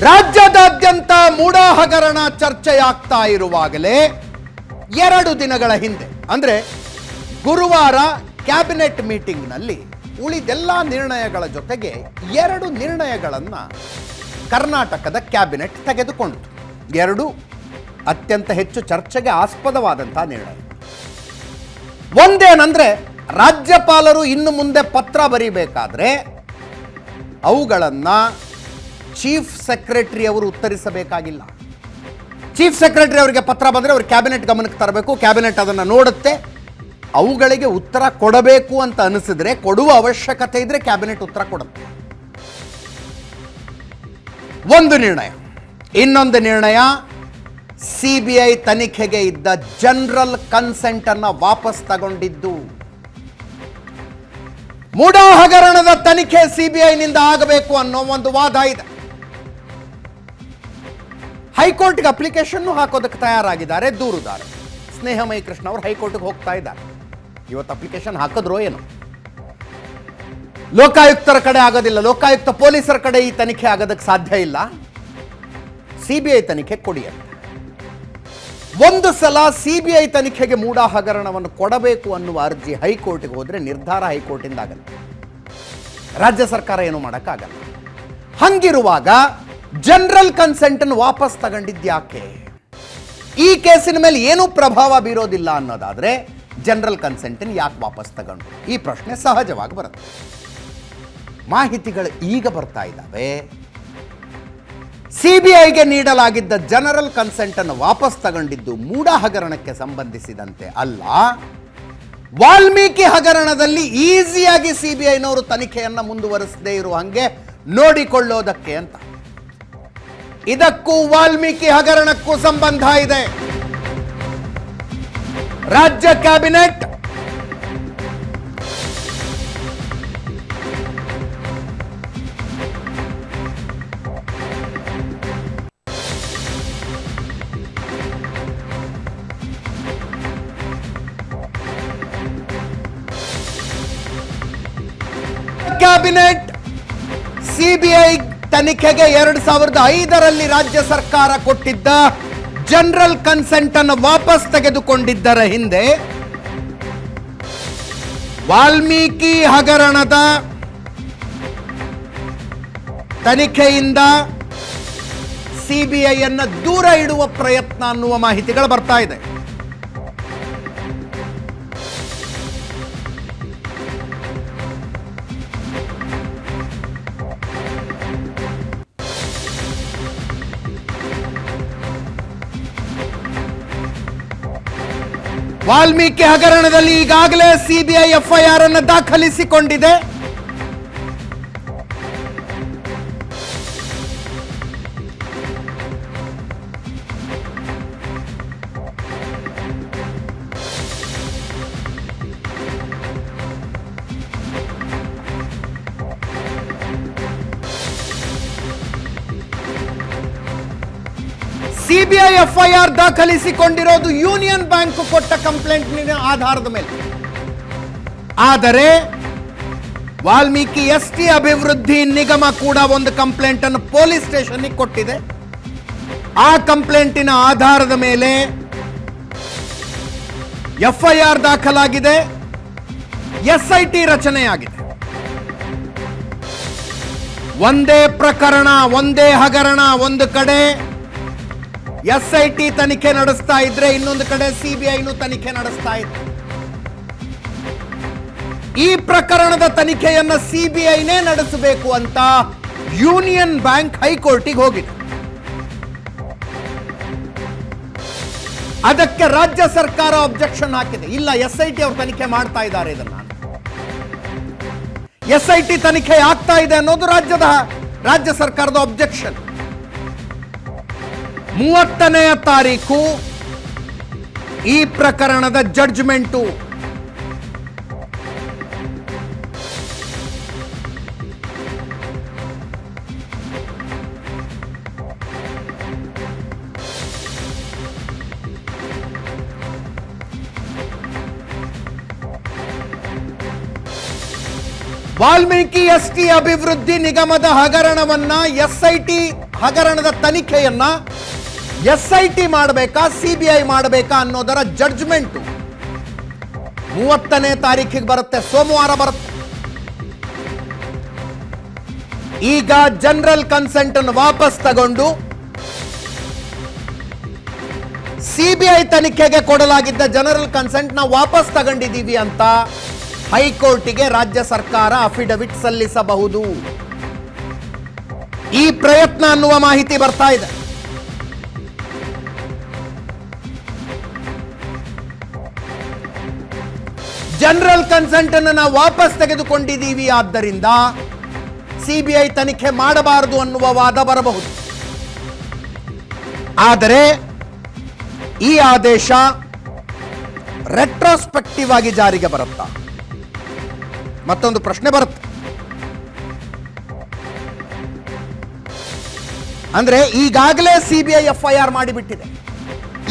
ರಾಜ್ಯದಾದ್ಯಂತ ಮೂಡ ಹಗರಣ ಚರ್ಚೆಯಾಗ್ತಾ ಇರುವಾಗಲೇ 2 ದಿನಗಳ ಹಿಂದೆ ಅಂದರೆ ಗುರುವಾರ ಕ್ಯಾಬಿನೆಟ್ ಮೀಟಿಂಗ್ನಲ್ಲಿ ಉಳಿದೆಲ್ಲ ನಿರ್ಣಯಗಳ ಜೊತೆಗೆ 2 ನಿರ್ಣಯಗಳನ್ನು ಕರ್ನಾಟಕದ ಕ್ಯಾಬಿನೆಟ್ ತೆಗೆದುಕೊಂಡಿತು. 2 ಅತ್ಯಂತ ಹೆಚ್ಚು ಚರ್ಚೆಗೆ ಆಸ್ಪದವಾದಂತಹ ನಿರ್ಣಯ. ಒಂದೇನೆಂದರೆ ರಾಜ್ಯಪಾಲರು ಇನ್ನು ಮುಂದೆ ಪತ್ರ ಬರೀಬೇಕಾದ್ರೆ ಅವುಗಳನ್ನು ಚೀಫ್ ಸೆಕ್ರೆಟರಿ ಅವರು ಉತ್ತರಿಸಬೇಕಾಗಿಲ್ಲ. ಚೀಫ್ ಸೆಕ್ರೆಟರಿ ಅವರಿಗೆ ಪತ್ರ ಬಂದರೆ ಅವರು ಕ್ಯಾಬಿನೆಟ್ ಗಮನಕ್ಕೆ ತರಬೇಕು. ಕ್ಯಾಬಿನೆಟ್ ಅದನ್ನು ನೋಡುತ್ತೆ. ಅವುಗಳಿಗೆ ಉತ್ತರ ಕೊಡಬೇಕು ಅಂತ ಅನಿಸಿದ್ರೆ, ಕೊಡುವ ಅವಶ್ಯಕತೆ ಇದ್ರೆ ಕ್ಯಾಬಿನೆಟ್ ಉತ್ತರ ಕೊಡುತ್ತೆ. ಒಂದು ನಿರ್ಣಯ. ಇನ್ನೊಂದು ನಿರ್ಣಯ, ಸಿಬಿಐ ತನಿಖೆಗೆ ಇದ್ದ ಜನರಲ್ ಕನ್ಸೆಂಟ್ ಅನ್ನು ವಾಪಸ್ ತಗೊಂಡಿದ್ದು. ಮೂಡ ಹಗರಣದ ತನಿಖೆ ಸಿಬಿಐನಿಂದ ಆಗಬೇಕು ಅನ್ನೋ ಒಂದು ವಾದ ಇದೆ. ಹೈಕೋರ್ಟ್ಗೆ ಅಪ್ಲಿಕೇಶನ್ ಹಾಕೋದಕ್ಕೆ ತಯಾರಾಗಿದ್ದಾರೆ ದೂರುದಾರ ಸ್ನೇಹಮಯಿ ಕೃಷ್ಣ ಅವರು. ಹೈಕೋರ್ಟ್ಗೆ ಹೋಗ್ತಾ ಇದ್ದಾರೆ. ಇವತ್ತು ಅಪ್ಲಿಕೇಶನ್ ಹಾಕಿದ್ರೋ ಏನೋ. ಲೋಕಾಯುಕ್ತರ ಕಡೆ ಆಗೋದಿಲ್ಲ, ಲೋಕಾಯುಕ್ತ ಪೊಲೀಸರ ಕಡೆ ಈ ತನಿಖೆ ಆಗೋದಕ್ಕೆ ಸಾಧ್ಯ ಇಲ್ಲ. ಸಿಬಿಐ ತನಿಖೆ ಕೊಡಿ ಅಂತ. ಒಂದು ಸಲ ಸಿಬಿಐ ತನಿಖೆಗೆ ಮೂಡ ಹಗರಣವನ್ನು ಕೊಡಬೇಕು ಅನ್ನುವ ಅರ್ಜಿ ಹೈಕೋರ್ಟ್ಗೆ ಹೋದರೆ ನಿರ್ಧಾರ ಹೈಕೋರ್ಟಿಂದ ಆಗುತ್ತೆ. ರಾಜ್ಯ ಸರ್ಕಾರ ಏನು ಮಾಡೋಕ್ಕಾಗಲ್ಲ. ಹಂಗಿರುವಾಗ ಜನರಲ್ ಕನ್ಸೆಂಟ್ ಅನ್ನು ವಾಪಸ್ ತಗೊಂಡಿದ್ಯಾಕೆ? ಈ ಕೇಸಿನ ಮೇಲೆ ಏನೂ ಪ್ರಭಾವ ಬೀರೋದಿಲ್ಲ ಅನ್ನೋದಾದ್ರೆ ಜನರಲ್ ಕನ್ಸೆಂಟ್ ಅನ್ನು ಯಾಕೆ ವಾಪಸ್ ತಗೊಂಡು? ಈ ಪ್ರಶ್ನೆ ಸಹಜವಾಗಿ ಬರುತ್ತೆ. ಮಾಹಿತಿಗಳು ಈಗ ಬರ್ತಾ ಇದ್ದಾವೆ. ಸಿಬಿಐಗೆ ನೀಡಲಾಗಿದ್ದ ಜನರಲ್ ಕನ್ಸೆಂಟ್ ಅನ್ನು ವಾಪಸ್ ತಗೊಂಡಿದ್ದು ಮೂಡ ಹಗರಣಕ್ಕೆ ಸಂಬಂಧಿಸಿದಂತೆ ಅಲ್ಲ, ವಾಲ್ಮೀಕಿ ಹಗರಣದಲ್ಲಿ ಈಸಿಯಾಗಿ ಸಿಬಿಐನವರು ತನಿಖೆಯನ್ನು ಮುಂದುವರಿಸದೇ ಇರುವ ಹಂಗೆ ನೋಡಿಕೊಳ್ಳೋದಕ್ಕೆ ಅಂತ. ಇದಕ್ಕೂ ವಾಲ್ಮೀಕಿ ಹಗರಣಕ್ಕೂ ಸಂಬಂಧ ಇದೆ. ರಾಜ್ಯ ಕ್ಯಾಬಿನೆಟ್ ಸಿಬಿಐ ತನಿಖೆಗೆ 2005ರಲ್ಲಿ ರಾಜ್ಯ ಸರ್ಕಾರ ಕೊಟ್ಟಿದ್ದ ಜನರಲ್ ಕನ್ಸೆಂಟ್ ಅನ್ನು ವಾಪಸ್ ತೆಗೆದುಕೊಂಡಿದ್ದರ ಹಿಂದೆ ವಾಲ್ಮೀಕಿ ಹಗರಣದ ತನಿಖೆಯಿಂದ ಸಿಬಿಐಯನ್ನು ದೂರ ಇಡುವ ಪ್ರಯತ್ನ ಅನ್ನುವ ಮಾಹಿತಿಗಳು ಬರ್ತಾ ಇದೆ. ವಾಲ್ಮೀಕಿ ಹಗರಣದಲ್ಲಿ ಈಗಾಗಲೇ ಸಿಬಿಐ ಎಫ್ಐಆರ್ ಅನ್ನು ದಾಖಲಿಸಿಕೊಂಡಿದೆ. ಸಿಬಿಐ ಎಫ್ಐಆರ್ ದಾಖಲಿಸಿಕೊಂಡಿರೋದು ಯೂನಿಯನ್ ಬ್ಯಾಂಕ್ ಕೊಟ್ಟ ಕಂಪ್ಲೇಂಟ್ನ ಆಧಾರದ ಮೇಲೆ. ಆದರೆ ವಾಲ್ಮೀಕಿ ಎಸ್ಟಿ ಅಭಿವೃದ್ಧಿ ನಿಗಮ ಕೂಡ ಒಂದು ಕಂಪ್ಲೇಂಟ್ ಅನ್ನು ಪೊಲೀಸ್ ಸ್ಟೇಷನ್ಗೆ ಕೊಟ್ಟಿದೆ. ಆ ಕಂಪ್ಲೇಂಟಿನ ಆಧಾರದ ಮೇಲೆ ಎಫ್ಐಆರ್ ದಾಖಲಾಗಿದೆ. ಎಸ್ಐಟಿ ರಚನೆಯಾಗಿದೆ. ಒಂದೇ ಪ್ರಕರಣ, ಒಂದೇ ಹಗರಣ. ಒಂದು ಕಡೆ ಎಸ್ಐಟಿ ತನಿಖೆ ನಡೆಸ್ತಾ ಇದ್ರೆ, ಇನ್ನೊಂದು ಕಡೆ ಸಿಬಿಐನು ತನಿಖೆ ನಡೆಸ್ತಾ ಇದೆ. ಈ ಪ್ರಕರಣದ ತನಿಖೆಯನ್ನು ಸಿಬಿಐನೇ ನಡೆಸಬೇಕು ಅಂತ ಯೂನಿಯನ್ ಬ್ಯಾಂಕ್ ಹೈಕೋರ್ಟಿಗೆ ಹೋಗಿದೆ. ಅದಕ್ಕೆ ರಾಜ್ಯ ಸರ್ಕಾರ ಅಬ್ಜೆಕ್ಷನ್ ಹಾಕಿದೆ. ಇಲ್ಲ, ಎಸ್ಐಟಿ ಅವರು ತನಿಖೆ ಮಾಡ್ತಾ ಇದ್ದಾರೆ, ಇದನ್ನ ಎಸ್ಐಟಿ ತನಿಖೆ ಆಗ್ತಾ ಇದೆ ಅನ್ನೋದು ರಾಜ್ಯ ಸರ್ಕಾರದ ಅಬ್ಜೆಕ್ಷನ್. 30ನೇ ತಾರೀಕು ಈ ಪ್ರಕರಣದ ಜಡ್ಜ್ಮೆಂಟು. ವಾಲ್ಮೀಕಿ ಎಸ್ಟಿ ಅಭಿವೃದ್ಧಿ ನಿಗಮದ ಹಗರಣವನ್ನ ಎಸ್ಐಟಿ ಹಗರಣದ ತನಿಖೆಯನ್ನ ಎಸ್ಐಟಿ ಮಾಡಬೇಕಾ ಸಿಬಿಐ ಮಾಡಬೇಕಾ ಅನ್ನೋದರ ಜಡ್ಜ್ಮೆಂಟ್ 30ನೇ ತಾರೀಕಿಗೆ ಬರುತ್ತೆ, ಸೋಮವಾರ ಬರುತ್ತೆ. ಈಗ ಜನರಲ್ ಕನ್ಸೆಂಟ್ ಅನ್ನು ವಾಪಸ್ ತಗೊಂಡು ಸಿಬಿಐ ತನಿಖೆಗೆ ಕೊಡಲಾಗಿದ್ದ ಜನರಲ್ ಕನ್ಸೆಂಟ್ ನ ವಾಪಸ್ ತಗೊಂಡಿದ್ದೀವಿ ಅಂತ ಹೈಕೋರ್ಟಿಗೆ ರಾಜ್ಯ ಸರ್ಕಾರ ಅಫಿಡವಿಟ್ ಸಲ್ಲಿಸಬಹುದು. ಈ ಪ್ರಯತ್ನ ಅನ್ನುವ ಮಾಹಿತಿ ಬರ್ತಾ ಇದೆ. ಜನರಲ್ ಕನ್ಸೆಂಟ್ ಅನ್ನು ನಾವು ವಾಪಸ್ ತೆಗೆದುಕೊಂಡಿದ್ದೀವಿ, ಆದ್ದರಿಂದ ಸಿಬಿಐ ತನಿಖೆ ಮಾಡಬಾರದು ಅನ್ನುವ ವಾದ ಬರಬಹುದು. ಆದರೆ ಈ ಆದೇಶ ರೆಟ್ರೋಸ್ಪೆಕ್ಟಿವ್ ಆಗಿ ಜಾರಿಗೆ ಬರುತ್ತಾ? ಮತ್ತೊಂದು ಪ್ರಶ್ನೆ ಬರುತ್ತೆ. ಅಂದ್ರೆ ಈಗಾಗಲೇ ಸಿಬಿಐ ಎಫ್ಐಆರ್ ಮಾಡಿಬಿಟ್ಟಿದೆ,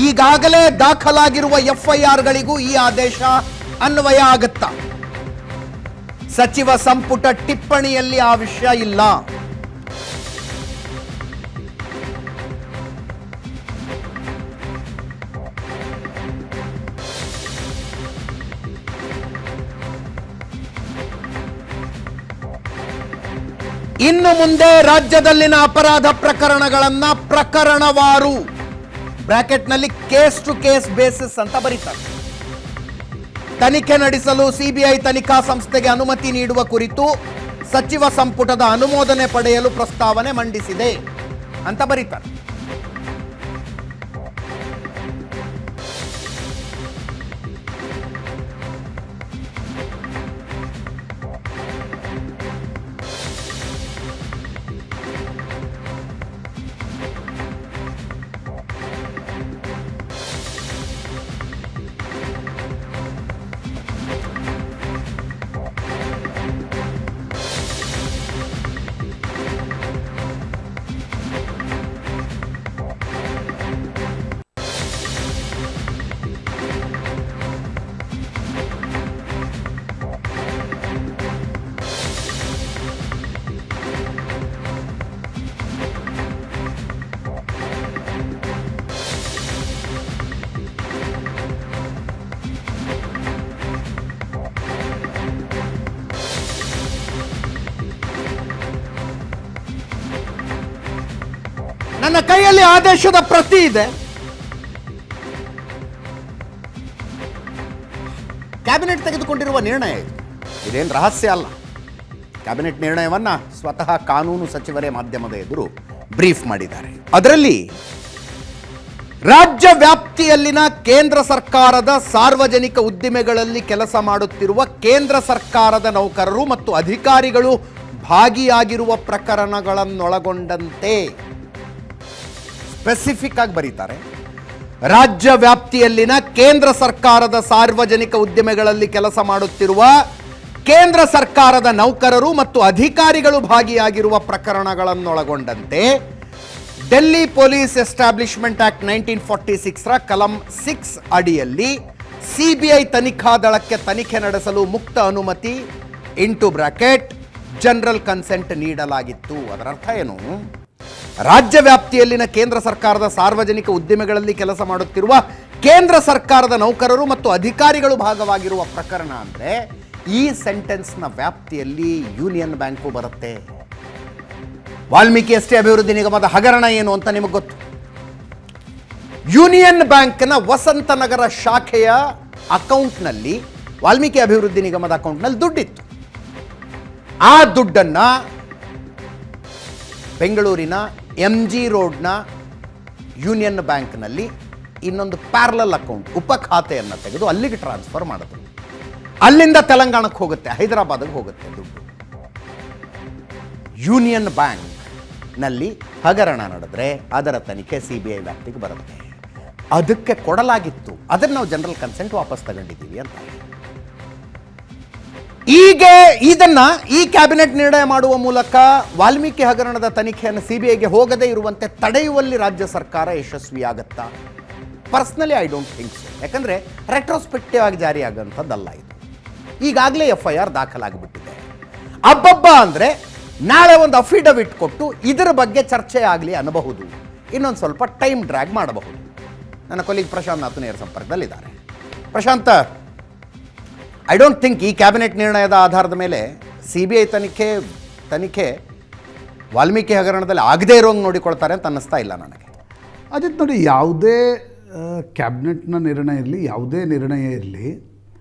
ಈಗಾಗಲೇ ದಾಖಲಾಗಿರುವ ಎಫ್ಐಆರ್ಗಳಿಗೂ ಈ ಆದೇಶ ಅನ್ವಯ ಆಗುತ್ತಾ? ಸಚಿವ ಸಂಪುಟ ಟಿಪ್ಪಣಿಯಲ್ಲಿ ಆ ವಿಷಯ ಇಲ್ಲ. ಇನ್ನು ಮುಂದೆ ರಾಜ್ಯದಲ್ಲಿನ ಅಪರಾಧ ಪ್ರಕರಣಗಳನ್ನ ಪ್ರಕರಣವಾರು ಬ್ರಾಕೆಟ್ನಲ್ಲಿ ಕೇಸ್ ಟು ಕೇಸ್ ಬೇಸಿಸ್ ಅಂತ ಬರೀತಾರೆ. ತನಿಖೆ ನಡೆಸಲು ಸಿಬಿಐ ತನಿಖಾ ಸಂಸ್ಥೆಗೆ ಅನುಮತಿ ನೀಡುವ ಕುರಿತು ಸಚಿವ ಸಂಪುಟದ ಅನುಮೋದನೆ ಪಡೆಯಲು ಪ್ರಸ್ತಾವನೆ ಮಂಡಿಸಿದೆ ಅಂತ ಬರೀತಾರೆ. ನನ್ನ ಕೈಯಲ್ಲಿ ಆದೇಶದ ಪ್ರತಿ ಇದೆ. ಕ್ಯಾಬಿನೆಟ್ ತೆಗೆದುಕೊಂಡಿರುವ ನಿರ್ಣಯ ಇದು, ಇದೇನು ರಹಸ್ಯ ಅಲ್ಲ. ಕ್ಯಾಬಿನೆಟ್ ನಿರ್ಣಯವನ್ನ ಸ್ವತಃ ಕಾನೂನು ಸಚಿವರೇ ಮಾಧ್ಯಮದ ಎದುರು ಬ್ರೀಫ್ ಮಾಡಿದ್ದಾರೆ. ಅದರಲ್ಲಿ ರಾಜ್ಯ ವ್ಯಾಪ್ತಿಯಲ್ಲಿನ ಕೇಂದ್ರ ಸರ್ಕಾರದ ಸಾರ್ವಜನಿಕ ಉದ್ದಿಮೆಗಳಲ್ಲಿ ಕೆಲಸ ಮಾಡುತ್ತಿರುವ ಕೇಂದ್ರ ಸರ್ಕಾರದ ನೌಕರರು ಮತ್ತು ಅಧಿಕಾರಿಗಳು ಭಾಗಿಯಾಗಿರುವ ಪ್ರಕರಣಗಳನ್ನೊಳಗೊಂಡಂತೆ ಸ್ಪೆಸಿಫಿಕ್ ಆಗಿ ಬರೀತಾರೆ. ರಾಜ್ಯ ವ್ಯಾಪ್ತಿಯಲ್ಲಿನ ಕೇಂದ್ರ ಸರ್ಕಾರದ ಸಾರ್ವಜನಿಕ ಉದ್ದಿಮೆಗಳಲ್ಲಿ ಕೆಲಸ ಮಾಡುತ್ತಿರುವ ಕೇಂದ್ರ ಸರ್ಕಾರದ ನೌಕರರು ಮತ್ತು ಅಧಿಕಾರಿಗಳು ಭಾಗಿಯಾಗಿರುವ ಪ್ರಕರಣಗಳನ್ನೊಳಗೊಂಡಂತೆ ಡೆಲ್ಲಿ ಪೊಲೀಸ್ ಎಸ್ಟಾಬ್ಲಿಷ್ಮೆಂಟ್ ಆಕ್ಟ್ 1946 ಕಲಂ 6 ಅಡಿಯಲ್ಲಿ ಸಿಬಿಐ ತನಿಖಾ ದಳಕ್ಕೆ ತನಿಖೆ ನಡೆಸಲು ಮುಕ್ತ ಅನುಮತಿ ಇಂಟು ಬ್ರಾಕೆಟ್ ಜನರಲ್ ಕನ್ಸೆಂಟ್ ನೀಡಲಾಗಿತ್ತು. ಅದರ ಅರ್ಥ ಏನು? ರಾಜ್ಯ ವ್ಯಾಪ್ತಿಯಲ್ಲಿನ ಕೇಂದ್ರ ಸರ್ಕಾರದ ಸಾರ್ವಜನಿಕ ಉದ್ದಿಮೆಗಳಲ್ಲಿ ಕೆಲಸ ಮಾಡುತ್ತಿರುವ ಕೇಂದ್ರ ಸರ್ಕಾರದ ನೌಕರರು ಮತ್ತು ಅಧಿಕಾರಿಗಳು ಭಾಗವಾಗಿರುವ ಪ್ರಕರಣ ಅಂದರೆ ಈ ಸೆಂಟೆನ್ಸ್ನ ವ್ಯಾಪ್ತಿಯಲ್ಲಿ ಯೂನಿಯನ್ ಬ್ಯಾಂಕು ಬರುತ್ತೆ. ವಾಲ್ಮೀಕಿ ಎಸ್ಟಿ ಅಭಿವೃದ್ಧಿ ನಿಗಮದ ಹಗರಣ ಏನು ಅಂತ ನಿಮಗೆ ಗೊತ್ತು. ಯೂನಿಯನ್ ಬ್ಯಾಂಕ್ನ ವಸಂತನಗರ ಶಾಖೆಯ ಅಕೌಂಟ್ನಲ್ಲಿ ವಾಲ್ಮೀಕಿ ಅಭಿವೃದ್ಧಿ ನಿಗಮದ ಅಕೌಂಟ್ನಲ್ಲಿ ದುಡ್ಡಿತ್ತು. ಆ ದುಡ್ಡನ್ನ ಬೆಂಗಳೂರಿನ MG ರೋಡ್ನ ಯೂನಿಯನ್ ಬ್ಯಾಂಕ್ನಲ್ಲಿ ಇನ್ನೊಂದು ಪ್ಯಾರಲಲ್ ಅಕೌಂಟ್ ಉಪ ಖಾತೆಯನ್ನು ತೆಗೆದು ಅಲ್ಲಿಗೆ ಟ್ರಾನ್ಸ್ಫರ್ ಮಾಡಿದ್ರು. ಅಲ್ಲಿಂದ ತೆಲಂಗಾಣಕ್ಕೆ ಹೋಗುತ್ತೆ, ಹೈದರಾಬಾದ್ಗೆ ಹೋಗುತ್ತೆ ದುಡ್ಡು. ಯೂನಿಯನ್ ಬ್ಯಾಂಕ್ನಲ್ಲಿ ಹಗರಣ ನಡೆದ್ರೆ ಅದರ ತನಿಖೆ ಸಿಬಿಐ ವ್ಯಾಪ್ತಿಗೆ ಬರುತ್ತೆ. ಅದಕ್ಕೆ ಕೊಡಲಾಗಿತ್ತು, ಅದನ್ನು ನಾವು ಜನರಲ್ ಕನ್ಸೆಂಟ್ ವಾಪಸ್ ತಗೊಂಡಿದ್ದೀವಿ ಅಂತ. ಈಗ ಇದನ್ನ ಈ ಕ್ಯಾಬಿನೆಟ್ ನಿರ್ಣಯ ಮಾಡುವ ಮೂಲಕ ವಾಲ್ಮೀಕಿ ಹಗರಣದ ತನಿಖೆಯನ್ನು ಸಿಬಿಐಗೆ ಹೋಗದೇ ಇರುವಂತೆ ತಡೆಯುವಲ್ಲಿ ರಾಜ್ಯ ಸರ್ಕಾರ ಯಶಸ್ವಿಯಾಗತ್ತಾ? Personally I don't think so. ಯಾಕಂದರೆ ರೆಟ್ರೋಸ್ಪೆಕ್ಟಿವ್ ಆಗಿ ಜಾರಿಯಾಗುವಂಥದ್ದಲ್ಲ ಇದು. ಈಗಾಗಲೇ FIR ದಾಖಲಾಗಿಬಿಟ್ಟಿದೆ. ಅಬ್ಬಬ್ಬ ಅಂದರೆ ನಾಳೆ ಒಂದು ಅಫಿಡವಿಟ್ ಕೊಟ್ಟು ಇದರ ಬಗ್ಗೆ ಚರ್ಚೆ ಆಗಲಿ ಅನ್ನಬಹುದು. ಇನ್ನೊಂದು ಸ್ವಲ್ಪ ಟೈಮ್ ಡ್ರ್ಯಾಗ್ ಮಾಡಬಹುದು. ನನ್ನ ಕೊಲೀಗ್ ಪ್ರಶಾಂತ್ ನಾಥ್ ನೇರ ಸಂಪರ್ಕದಲ್ಲಿದ್ದಾರೆ. ಪ್ರಶಾಂತ್, ಐ ಡೋಂಟ್ ಥಿಂಕ್ ಈ ಕ್ಯಾಬಿನೆಟ್ ನಿರ್ಣಯದ ಆಧಾರದ ಮೇಲೆ CBI ತನಿಖೆ ವಾಲ್ಮೀಕಿ ಹಗರಣದಲ್ಲಿ ಆಗದೇ ಇರೋಂಗೆ ನೋಡಿಕೊಳ್ತಾರೆ ಅಂತ ಅನ್ನಿಸ್ತಾ ಇಲ್ಲ ನನಗೆ. ಅಜಿತ್ ನೋಡಿ, ಯಾವುದೇ ಕ್ಯಾಬಿನೆಟ್ನ ನಿರ್ಣಯ ಇರಲಿ, ಯಾವುದೇ ನಿರ್ಣಯ ಇರಲಿ,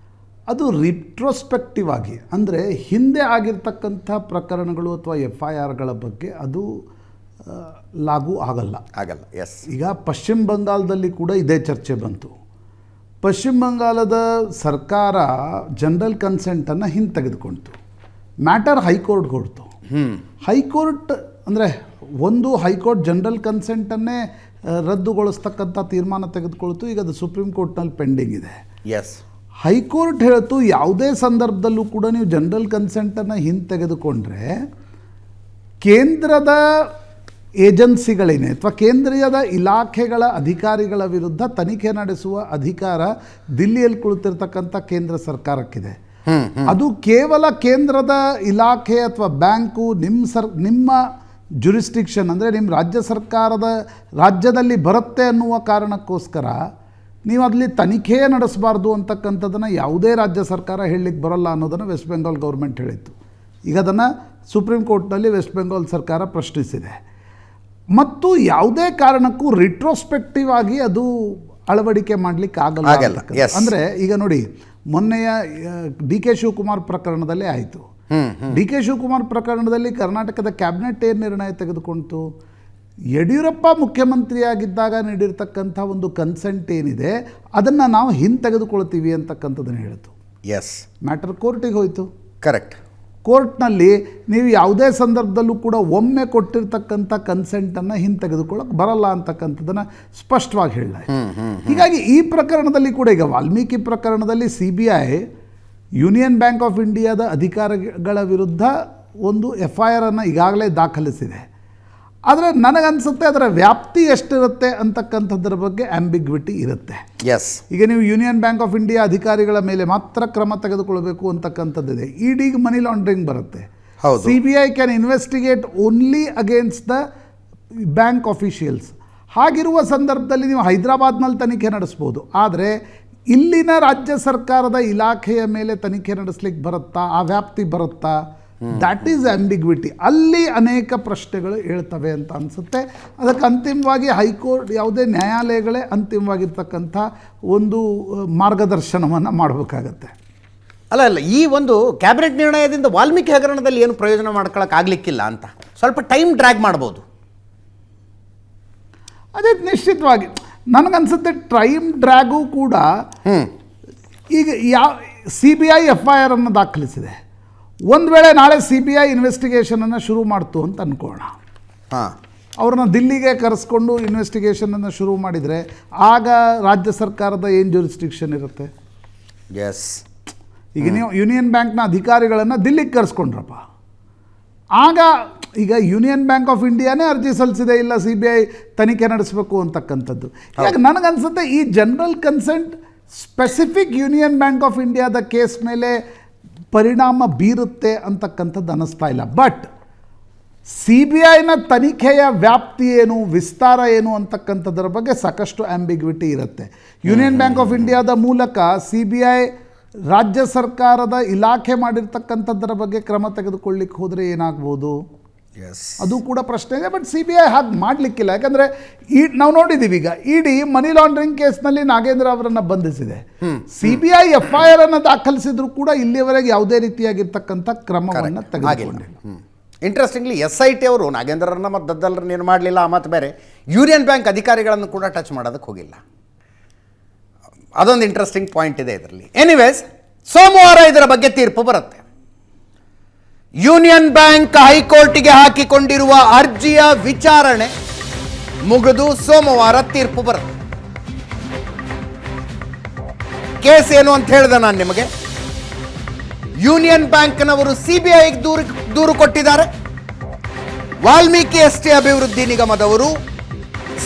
ಅದು ರಿಟ್ರೋಸ್ಪೆಕ್ಟಿವ್ ಆಗಿ, ಅಂದರೆ ಹಿಂದೆ ಆಗಿರ್ತಕ್ಕಂಥ ಪ್ರಕರಣಗಳು ಅಥವಾ FIRಗಳ ಬಗ್ಗೆ ಅದು ಲಾಗೂ ಆಗಲ್ಲ. ಎಸ್. ಈಗ ಪಶ್ಚಿಮ ಬಂಗಾಳದಲ್ಲಿ ಕೂಡ ಇದೇ ಚರ್ಚೆ ಬಂತು. ಪಶ್ಚಿಮ ಬಂಗಾಳದ ಸರ್ಕಾರ ಜನರಲ್ ಕನ್ಸೆಂಟನ್ನು ಹಿಂತೆಗೆದುಕೊಳ್ತು. ಮ್ಯಾಟರ್ ಹೈಕೋರ್ಟ್ಗೆ ಹೊಡ್ತು. ಹೈಕೋರ್ಟ್ ಅಂದರೆ ಒಂದು ಹೈಕೋರ್ಟ್ ಜನರಲ್ ಕನ್ಸೆಂಟನ್ನೇ ರದ್ದುಗೊಳಿಸ್ತಕ್ಕಂಥ ತೀರ್ಮಾನ ತೆಗೆದುಕೊಳ್ತು. ಈಗ ಅದು ಸುಪ್ರೀಂ ಕೋರ್ಟ್ನಲ್ಲಿ ಪೆಂಡಿಂಗ್ ಇದೆ. ಎಸ್. ಹೈಕೋರ್ಟ್ ಹೇಳ್ತು, ಯಾವುದೇ ಸಂದರ್ಭದಲ್ಲೂ ಕೂಡ ನೀವು ಜನರಲ್ ಕನ್ಸೆಂಟನ್ನು ಹಿಂತೆಗೆದುಕೊಂಡ್ರೆ ಕೇಂದ್ರದ ಏಜೆನ್ಸಿಗಳೇನೆ ಅಥವಾ ಕೇಂದ್ರೀಯದ ಇಲಾಖೆಗಳ ಅಧಿಕಾರಿಗಳ ವಿರುದ್ಧ ತನಿಖೆ ನಡೆಸುವ ಅಧಿಕಾರ ದಿಲ್ಲಿಯಲ್ಲಿ ಕುಳಿತಿರ್ತಕ್ಕಂಥ ಕೇಂದ್ರ ಸರ್ಕಾರಕ್ಕಿದೆ. ಅದು ಕೇವಲ ಕೇಂದ್ರದ ಇಲಾಖೆ ಅಥವಾ ಬ್ಯಾಂಕು ನಿಮ್ಮ ಜುರಿಸ್ಟಿಕ್ಷನ್ ಅಂದರೆ ನಿಮ್ಮ ರಾಜ್ಯ ಸರ್ಕಾರದ ರಾಜ್ಯದಲ್ಲಿ ಬರುತ್ತೆ ಅನ್ನುವ ಕಾರಣಕ್ಕೋಸ್ಕರ ನೀವು ಅಲ್ಲಿ ತನಿಖೆ ನಡೆಸಬಾರ್ದು ಅಂತಕ್ಕಂಥದ್ದನ್ನು ಯಾವುದೇ ರಾಜ್ಯ ಸರ್ಕಾರ ಹೇಳಲಿಕ್ಕೆ ಬರೋಲ್ಲ ಅನ್ನೋದನ್ನು ವೆಸ್ಟ್ ಬೆಂಗಾಲ್ ಗೌರ್ಮೆಂಟ್ ಹೇಳಿತ್ತು. ಈಗ ಅದನ್ನು ಸುಪ್ರೀಂ ಕೋರ್ಟ್ನಲ್ಲಿ ವೆಸ್ಟ್ ಬೆಂಗಾಲ್ ಸರ್ಕಾರ ಪ್ರಶ್ನಿಸಿದೆ. ಮತ್ತು ಯಾವುದೇ ಕಾರಣಕ್ಕೂ ರಿಟ್ರೋಸ್ಪೆಕ್ಟಿವ್ ಆಗಿ ಅದು ಅಳವಡಿಕೆ ಮಾಡಲಿಕ್ಕೆ ಆಗಲ್ಲ. ಅಂದರೆ ಈಗ ನೋಡಿ, ಮೊನ್ನೆಯ DK ಶಿವಕುಮಾರ್ ಪ್ರಕರಣದಲ್ಲೇ ಆಯಿತು. DK ಶಿವಕುಮಾರ್ ಪ್ರಕರಣದಲ್ಲಿ ಕರ್ನಾಟಕದ ಕ್ಯಾಬಿನೆಟ್ ಏನು ನಿರ್ಣಯ ತೆಗೆದುಕೊಂಡಿತು? ಯಡಿಯೂರಪ್ಪ ಮುಖ್ಯಮಂತ್ರಿಯಾಗಿದ್ದಾಗ ನೀಡಿರ್ತಕ್ಕಂಥ ಒಂದು ಕನ್ಸೆಂಟ್ ಏನಿದೆ ಅದನ್ನು ನಾವು ಹಿಂತೆಗೆದುಕೊಳ್ತೀವಿ ಅಂತಕ್ಕಂಥದ್ದನ್ನು ಹೇಳಿತು. ಎಸ್. ಮ್ಯಾಟರ್ ಕೋರ್ಟಿಗೆ ಹೋಯಿತು. ಕರೆಕ್ಟ್. ಕೋರ್ಟ್ನಲ್ಲಿ ನೀವು ಯಾವುದೇ ಸಂದರ್ಭದಲ್ಲೂ ಕೂಡ ಒಮ್ಮೆ ಕೊಟ್ಟಿರ್ತಕ್ಕಂಥ ಕನ್ಸೆಂಟನ್ನು ಹಿಂತೆಗೆದುಕೊಳ್ಳೋಕೆ ಬರಲ್ಲ ಅಂತಕ್ಕಂಥದ್ದನ್ನು ಸ್ಪಷ್ಟವಾಗಿ ಹೇಳಲಾಯಿತು. ಹೀಗಾಗಿ ಈ ಪ್ರಕರಣದಲ್ಲಿ ಕೂಡ, ಈಗ ವಾಲ್ಮೀಕಿ ಪ್ರಕರಣದಲ್ಲಿ CBI ಯೂನಿಯನ್ ಬ್ಯಾಂಕ್ ಆಫ್ ಇಂಡಿಯಾದ ಅಧಿಕಾರಿಗಳ ವಿರುದ್ಧ ಒಂದು FIR ಈಗಾಗಲೇ ದಾಖಲಿಸಿದೆ. ಆದರೆ ನನಗನ್ಸುತ್ತೆ ಅದರ ವ್ಯಾಪ್ತಿ ಎಷ್ಟಿರುತ್ತೆ ಅಂತಕ್ಕಂಥದ್ರ ಬಗ್ಗೆ ಆಂಬಿಗ್ವಿಟಿ ಇರುತ್ತೆ. ಎಸ್. ಈಗ ನೀವು ಯೂನಿಯನ್ ಬ್ಯಾಂಕ್ ಆಫ್ ಇಂಡಿಯಾ ಅಧಿಕಾರಿಗಳ ಮೇಲೆ ಮಾತ್ರ ಕ್ರಮ ತೆಗೆದುಕೊಳ್ಬೇಕು ಅಂತಕ್ಕಂಥದ್ದಿದೆ. EDಗೆ ಮನಿ ಲಾಂಡ್ರಿಂಗ್ ಬರುತ್ತೆ. CBI can investigate only against the bank officials. ಹಾಗಿರುವ ಸಂದರ್ಭದಲ್ಲಿ ನೀವು ಹೈದರಾಬಾದ್ನಲ್ಲಿ ತನಿಖೆ ನಡೆಸ್ಬೋದು. ಆದರೆ ಇಲ್ಲಿನ ರಾಜ್ಯ ಸರ್ಕಾರದ ಇಲಾಖೆಯ ಮೇಲೆ ತನಿಖೆ ನಡೆಸಲಿಕ್ಕೆ ಬರುತ್ತಾ, ಆ ವ್ಯಾಪ್ತಿ ಬರುತ್ತಾ? That is ambiguity. ಅಲ್ಲಿ ಅನೇಕ ಪ್ರಶ್ನೆಗಳು ಹೇಳ್ತವೆ ಅಂತ ಅನಿಸುತ್ತೆ. ಅದಕ್ಕೆ ಅಂತಿಮವಾಗಿ ಹೈಕೋರ್ಟ್, ಯಾವುದೇ ನ್ಯಾಯಾಲಯಗಳೇ ಅಂತಿಮವಾಗಿರ್ತಕ್ಕಂಥ ಒಂದು ಮಾರ್ಗದರ್ಶನವನ್ನು ಮಾಡಬೇಕಾಗತ್ತೆ. ಅಲ್ಲ, ಈ ಒಂದು ಕ್ಯಾಬಿನೆಟ್ ನಿರ್ಣಯದಿಂದ ವಾಲ್ಮೀಕಿ ಹಗರಣದಲ್ಲಿ ಏನು ಪ್ರಯೋಜನ ಮಾಡ್ಕೊಳ್ಳೋಕ್ಕಾಗಲಿಕ್ಕಿಲ್ಲ ಅಂತ ಸ್ವಲ್ಪ ಟೈಮ್ ಡ್ರ್ಯಾಗ್ ಮಾಡ್ಬೋದು. ಅದೇ ನಿಶ್ಚಿತವಾಗಿ ನನಗನ್ಸುತ್ತೆ ಟೈಮ್ ಡ್ರ್ಯಾಗೂ ಕೂಡ. ಈಗ CBI FIR ದಾಖಲಿಸಿದೆ. ಒಂದು ವೇಳೆ ನಾಳೆ CBI ಇನ್ವೆಸ್ಟಿಗೇಷನನ್ನು ಶುರು ಮಾಡ್ತು ಅಂತ ಅಂದ್ಕೋಣ. ಅವ್ರನ್ನ ದಿಲ್ಲಿಗೆ ಕರೆಸ್ಕೊಂಡು ಇನ್ವೆಸ್ಟಿಗೇಷನನ್ನು ಶುರು ಮಾಡಿದರೆ ಆಗ ರಾಜ್ಯ ಸರ್ಕಾರದ ಏನು ಜುರಿಸ್ಟಿಕ್ಷನ್ ಇರುತ್ತೆ? ಎಸ್. ಈಗ ನೀವು ಯೂನಿಯನ್ ಬ್ಯಾಂಕ್ನ ಅಧಿಕಾರಿಗಳನ್ನು ದಿಲ್ಲಿಗೆ ಕರೆಸ್ಕೊಂಡ್ರಪ್ಪ, ಆಗ ಈಗ ಯೂನಿಯನ್ ಬ್ಯಾಂಕ್ ಆಫ್ ಇಂಡಿಯಾನೇ ಅರ್ಜಿ ಸಲ್ಲಿಸಿದೆ, ಇಲ್ಲ CBI ತನಿಖೆ ನಡೆಸಬೇಕು ಅಂತಕ್ಕಂಥದ್ದು. ಈಗ ನನಗನ್ಸುತ್ತೆ ಈ general consent specific union bank of ಇಂಡಿಯಾದ ಕೇಸ್ ಮೇಲೆ ಪರಿಣಾಮ ಬೀರುತ್ತೆ ಅಂತಕ್ಕಂಥದ್ದು ಅನ್ನಿಸ್ತಾ ಇಲ್ಲ. ಬಟ್ CBIನ ತನಿಖೆಯ ವ್ಯಾಪ್ತಿ ಏನು, ವಿಸ್ತಾರ ಏನು ಅಂತಕ್ಕಂಥದ್ರ ಬಗ್ಗೆ ಸಾಕಷ್ಟು ಆಂಬಿಗ್ವಿಟಿ ಇರುತ್ತೆ. ಯೂನಿಯನ್ ಬ್ಯಾಂಕ್ ಆಫ್ ಇಂಡಿಯಾದ ಮೂಲಕ CBI ರಾಜ್ಯ ಸರ್ಕಾರದ ಇಲಾಖೆ ಮಾಡಿರ್ತಕ್ಕಂಥದ್ರ ಬಗ್ಗೆ ಕ್ರಮ ತೆಗೆದುಕೊಳ್ಳಿಕ್ಕೆ ಹೋದರೆ ಏನಾಗ್ಬೋದು? ಅದು ಕೂಡ ಪ್ರಶ್ನೆ ಇದೆ. ಬಟ್ CBI ಹಾಗೆ ಮಾಡಲಿಕ್ಕಿಲ್ಲ. ಯಾಕಂದರೆ ನಾವು ನೋಡಿದ್ದೀವಿ, ಈಗ ED ಮನಿ ಲಾಂಡ್ರಿಂಗ್ ಕೇಸ್ನಲ್ಲಿ ನಾಗೇಂದ್ರ ಅವರನ್ನು ಬಂಧಿಸಿದೆ. CBI FIR ದಾಖಲಿಸಿದ್ರು ಕೂಡ ಇಲ್ಲಿಯವರೆಗೆ ಯಾವುದೇ ರೀತಿಯಾಗಿರ್ತಕ್ಕಂಥ ಕ್ರಮವನ್ನು ತೆಗೆದುಕೊಂಡಿಲ್ಲ. ಇಂಟ್ರೆಸ್ಟಿಂಗ್ಲಿ SIT ಅವರು ನಾಗೇಂದ್ರರನ್ನ ಮತ್ತು ದದ್ದಲ್ರನ್ನ ಏನು ಮಾಡಲಿಲ್ಲ. ಮತ್ತು ಬೇರೆ ಯೂನಿಯನ್ ಬ್ಯಾಂಕ್ ಅಧಿಕಾರಿಗಳನ್ನು ಕೂಡ ಟಚ್ ಮಾಡೋದಕ್ಕೆ ಹೋಗಿಲ್ಲ. ಅದೊಂದು ಇಂಟ್ರೆಸ್ಟಿಂಗ್ ಪಾಯಿಂಟ್ ಇದೆ ಇದರಲ್ಲಿ. ಎನಿವೇಸ್, ಸೋಮವಾರ ಇದರ ಬಗ್ಗೆ ತೀರ್ಪು ಬರುತ್ತೆ. ಯೂನಿಯನ್ ಬ್ಯಾಂಕ್ ಹೈಕೋರ್ಟಿಗೆ ಹಾಕಿಕೊಂಡಿರುವ ಅರ್ಜಿಯ ವಿಚಾರಣೆ ಮುಗಿದು ಸೋಮವಾರ ತೀರ್ಪು ಬರುತ್ತೆ. ಕೇಸ್ ಏನು ಅಂತ ಹೇಳಿದೆ ನಾನು ನಿಮಗೆ. ಯೂನಿಯನ್ ಬ್ಯಾಂಕ್ನವರು CBIಗೆ ದೂರು ಕೊಟ್ಟಿದ್ದಾರೆ. ವಾಲ್ಮೀಕಿ ಎಸ್ಟೇಟ್ ಅಭಿವೃದ್ಧಿ ನಿಗಮದವರು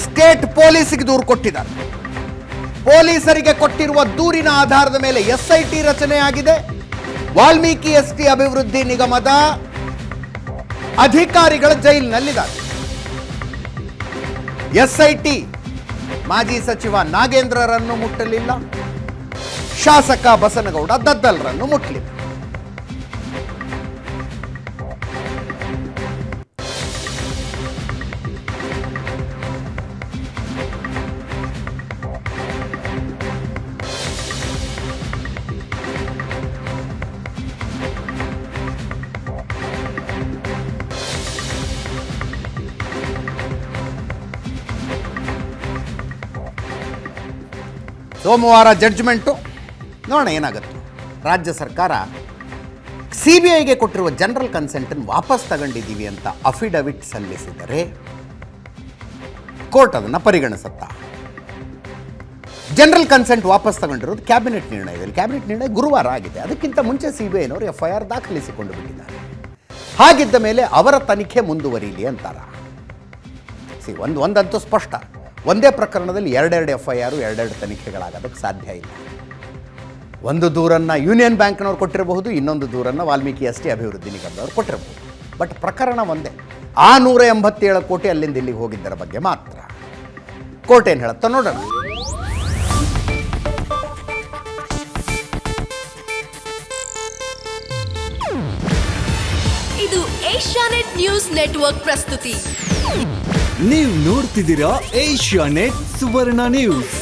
ಸ್ಟೇಟ್ ಪೊಲೀಸ್ಗೆ ದೂರು ಕೊಟ್ಟಿದ್ದಾರೆ. ಪೊಲೀಸರಿಗೆ ಕೊಟ್ಟಿರುವ ದೂರಿನ ಆಧಾರದ ಮೇಲೆ SIT ರಚನೆಯಾಗಿದೆ. ವಾಲ್ಮೀಕಿ ಎಸ್ಟಿ ಅಭಿವೃದ್ಧಿ ನಿಗಮದ ಅಧಿಕಾರಿಗಳ ಜೈಲಿನಲ್ಲಿದ್ದಾರೆ. ಎಸ್ಐಟಿ ಮಾಜಿ ಸಚಿವ ನಾಗೇಂದ್ರರನ್ನು ಮುಟ್ಟಲಿಲ್ಲ, ಶಾಸಕ ಬಸನಗೌಡ ದದ್ದಲ್ರನ್ನು ಮುಟ್ಟಲಿಲ್ಲ. ಸೋಮವಾರ ಜಡ್ಜ್ಮೆಂಟು, ನೋಡೋಣ ಏನಾಗುತ್ತೆ. ರಾಜ್ಯ ಸರ್ಕಾರ CBIಗೆ ಕೊಟ್ಟಿರುವ ಜನರಲ್ ಕನ್ಸೆಂಟನ್ನು ವಾಪಸ್ ತಗೊಂಡಿದ್ದೀವಿ ಅಂತ ಅಫಿಡವಿಟ್ ಸಲ್ಲಿಸಿದರೆ ಕೋರ್ಟ್ ಅದನ್ನು ಪರಿಗಣಿಸುತ್ತಾ. ಜನರಲ್ ಕನ್ಸೆಂಟ್ ವಾಪಸ್ ತಗೊಂಡಿರೋದು ಕ್ಯಾಬಿನೆಟ್ ನಿರ್ಣಯದಲ್ಲಿ. ಕ್ಯಾಬಿನೆಟ್ ನಿರ್ಣಯ ಗುರುವಾರ ಆಗಿದೆ. ಅದಕ್ಕಿಂತ ಮುಂಚೆ CBIನವರು FIR ದಾಖಲಿಸಿಕೊಂಡು ಬಿಟ್ಟಿದ್ದಾರೆ. ಹಾಗಿದ್ದ ಮೇಲೆ ಅವರ ತನಿಖೆ ಮುಂದುವರಿಯಲಿ ಅಂತಾರ. ಒಂದಂತೂ ಸ್ಪಷ್ಟ, ಒಂದೇ ಪ್ರಕರಣದಲ್ಲಿ ಎರಡೆರಡು FIR, ಎರಡೆರಡು ತನಿಖೆಗಳಾಗೋದಕ್ಕೆ ಸಾಧ್ಯ ಇಲ್ಲ. ಒಂದು ದೂರನ್ನು ಯೂನಿಯನ್ ಬ್ಯಾಂಕ್ನವ್ರು ಕೊಟ್ಟಿರಬಹುದು, ಇನ್ನೊಂದು ದೂರನ್ನು ವಾಲ್ಮೀಕಿ ಎಸ್ಟಿ ಅಭಿವೃದ್ಧಿ ನಿಗಮದವ್ರು ಕೊಟ್ಟಿರಬಹುದು. ಬಟ್ ಪ್ರಕರಣ ಒಂದೇ. ಆ 187 ಕೋಟಿ ಅಲ್ಲಿಂದ ಇಲ್ಲಿಗೆ ಹೋಗಿದ್ದರ ಬಗ್ಗೆ ಮಾತ್ರ. ಕೋರ್ಟ್ ಏನು ಹೇಳುತ್ತಾ ನೋಡೋಣ. ಇದು ಏಷ್ಯಾನೆಟ್ ನ್ಯೂಸ್ ನೆಟ್ವರ್ಕ್ ಪ್ರಸ್ತುತಿ. ನೀವು ನೋಡ್ತಿದ್ದೀರಾ ಏಷ್ಯಾನೆಟ್ ಸುವರ್ಣ ನ್ಯೂಸ್.